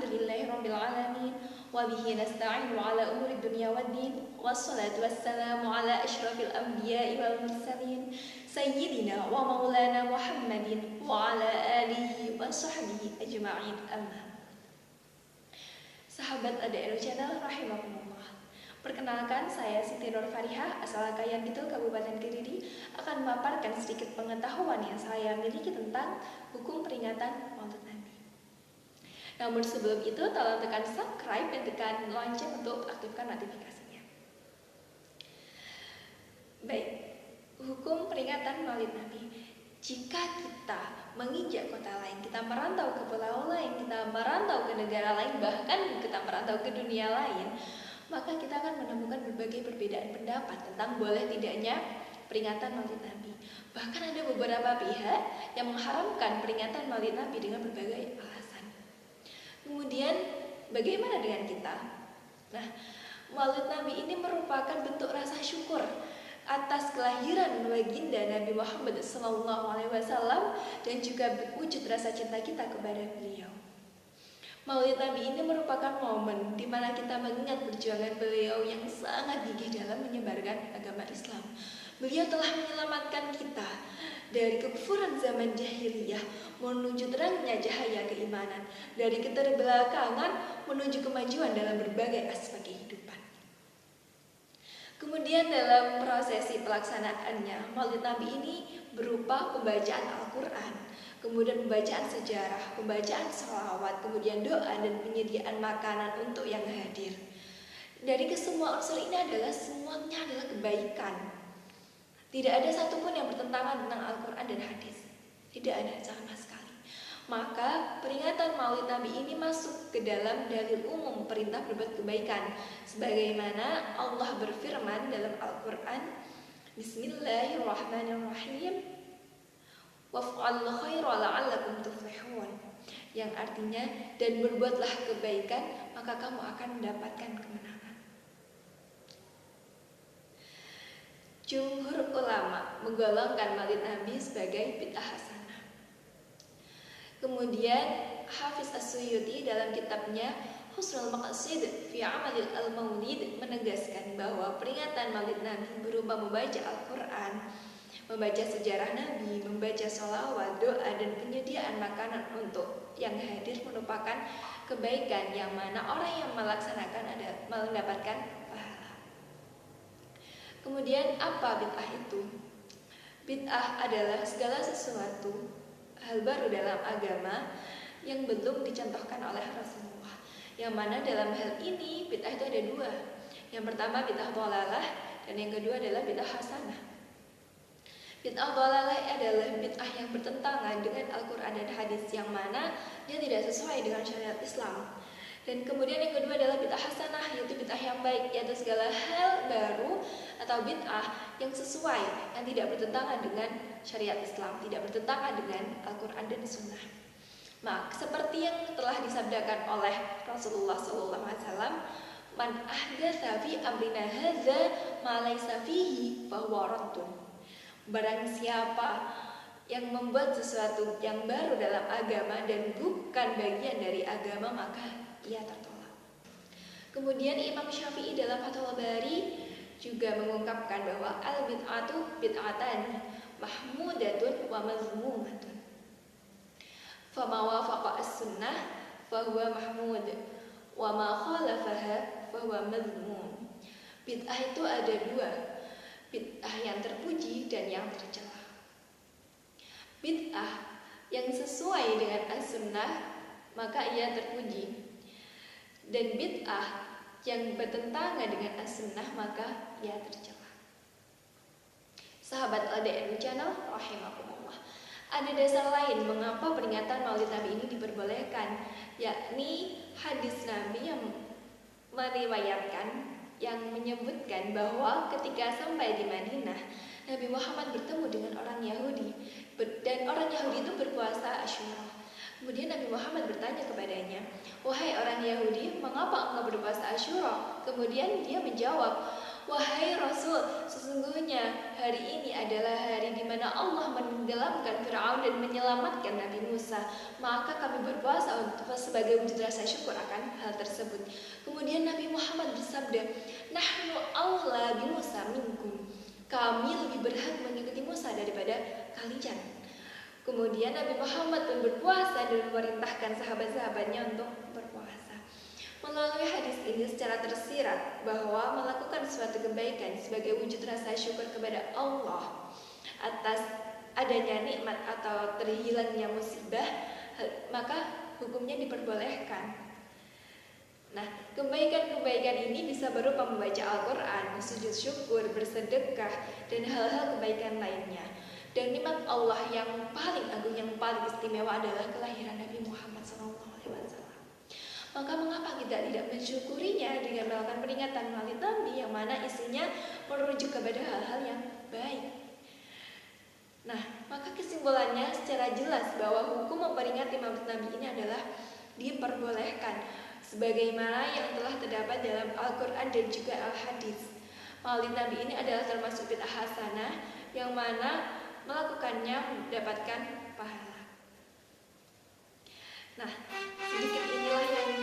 Alhamdulillahirabbil alamin wa bihi nasta'inu ala umuri dunya waddin wassalatu wassalamu ala asyrafil anbiya'i wal mursalin sayyidina wa maulana Muhammadin wa ala alihi wa sahbihi ajma'in. Amma. Sahabat ADN Channel rahimakumullah. Perkenalkan, saya Siti Nur Farihah, asal Kayan Kidul, Kabupaten Kediri, akan memaparkan sedikit pengetahuan yang saya miliki tentang hukum peringatan Maulid Nabi. Namun sebelum itu, tolong tekan subscribe dan tekan lonceng untuk aktifkan notifikasinya. Baik, hukum peringatan Maulid Nabi. Jika kita menginjak kota lain, kita merantau ke pulau lain, kita merantau ke negara lain, bahkan kita merantau ke dunia lain, maka kita akan menemukan berbagai perbedaan pendapat tentang boleh tidaknya peringatan Maulid Nabi. Bahkan ada beberapa pihak yang mengharamkan peringatan Maulid Nabi dengan berbagai alasan. Kemudian bagaimana dengan kita? Nah, Maulid Nabi ini merupakan bentuk rasa syukur atas kelahiran baginda Nabi Muhammad SAW dan juga wujud rasa cinta kita kepada beliau. Maulid Nabi ini merupakan momen di mana kita mengingat perjuangan beliau yang sangat gigih dalam menyebarkan agama Islam. Beliau telah menyelamatkan kita dari kekufuran zaman jahiliyah menuju terangnya cahaya keimanan, dari keterbelakangan menuju kemajuan dalam berbagai aspek kehidupan. Kemudian dalam prosesi pelaksanaannya, Maulid Nabi ini berupa pembacaan Al-Quran, kemudian pembacaan sejarah, pembacaan sholawat, kemudian doa dan penyediaan makanan untuk yang hadir. Dari kesemua unsur ini semuanya adalah kebaikan. Tidak ada satupun yang bertentangan tentang Al-Quran dan hadis. Tidak ada sama sekali. Maka peringatan Maulid Nabi ini masuk ke dalam dalil umum perintah berbuat kebaikan, sebagaimana Allah berfirman dalam Al-Quran, Bismillahirrahmanirrahim, waf'al khaira la'allakum tuflihun, yang artinya, dan berbuatlah kebaikan maka kamu akan mendapatkan kemenangan. Jumhur ulama menggolongkan Maulid Nabi sebagai bid'ah hasanah. Kemudian Hafiz As-Suyuti dalam kitabnya Husnul Maqasid fi Amalil Al-Maulid menegaskan bahwa peringatan Maulid Nabi berupa membaca Al-Quran, membaca sejarah Nabi, membaca sholawat, doa, dan penyediaan makanan untuk yang hadir merupakan kebaikan yang mana orang yang melaksanakan mendapatkan pahala. Kemudian apa bid'ah itu? Bid'ah adalah segala sesuatu hal baru dalam agama yang belum dicontohkan oleh Rasulullah. Yang mana dalam hal ini bid'ah itu ada dua. Yang pertama bid'ah dhalalah dan yang kedua adalah bid'ah hasanah. Bid'ah dhalalah adalah bid'ah yang bertentangan dengan Al-Quran dan hadis, yang mana dia tidak sesuai dengan syariat Islam. Dan kemudian yang kedua adalah bid'ah hasanah, yaitu bid'ah yang baik, yaitu segala hal baru atau bid'ah yang sesuai, yang tidak bertentangan dengan syariat Islam, tidak bertentangan dengan Al-Quran dan Sunnah. Maka seperti yang telah disabdakan oleh Rasulullah SAW, man ahdatsa fi amrina hadza ma laysa fihi fahuwa raddun. Barang siapa yang membuat sesuatu yang baru dalam agama dan bukan bagian dari agama, maka ia tertolak. Kemudian Imam Syafi'i dalam Fathul Bari juga mengungkapkan bahwa al-bid'atu bid'atan mahmudatun wa mazmumatun. Fama wafaqa as-sunnah fahuwa mahmud wa ma khalafaha fahuwa mazmum. Bid'ah itu ada dua, bid'ah yang terpuji dan yang tercela. Bid'ah yang sesuai dengan as-sunnah maka ia terpuji, dan bid'ah yang bertentangan dengan as-sunnah maka ia tercela. Sahabat ADN Channel rahimakumullah, ada dasar lain mengapa peringatan Maulid Nabi ini diperbolehkan, yakni hadis Nabi yang meriwayatkan yang menyebutkan bahwa ketika sampai di Madinah, Nabi Muhammad bertemu dengan orang Yahudi, dan orang Yahudi itu berpuasa Asyura. Kemudian Nabi Muhammad bertanya kepadanya, "Wahai orang Yahudi, mengapa engkau berpuasa Asyura?" Kemudian dia menjawab, Wahai Rasul, sesungguhnya hari ini adalah hari di mana Allah menenggelamkan Fir'aun dan menyelamatkan Nabi Musa. Maka kami berpuasa sebagai wujud rasa syukur akan hal tersebut. Kemudian Nabi Muhammad bersabda, Nahnu aula bi Musa minkum. Kami lebih berhak mengikuti Musa daripada kalian. Kemudian Nabi Muhammad pun berpuasa dan memerintahkan sahabat-sahabatnya untuk berpuasa. Melalui hadis ini secara tersirat bahwa melakukan suatu kebaikan sebagai wujud rasa syukur kepada Allah atas adanya nikmat atau terhilangnya musibah, maka hukumnya diperbolehkan. Nah, kebaikan-kebaikan ini bisa berupa membaca Al-Quran, sujud syukur, bersedekah, dan hal-hal kebaikan lainnya. Dan nikmat Allah yang paling agung, yang paling istimewa adalah kelahiran Nabi Muhammad SAW. Maka mengapa kita tidak mensyukurinya dengan melakukan peringatan Maulid Nabi yang mana isinya merujuk kepada hal-hal yang baik. Nah, maka kesimpulannya secara jelas bahwa hukum memperingati Maulid Nabi ini adalah diperbolehkan sebagaimana yang telah terdapat dalam Al-Quran dan juga Al-Hadis. Maulid Nabi ini adalah termasuk bid'ah hasanah yang mana melakukannya mendapatkan pahala. Nah, sedikit inilah yang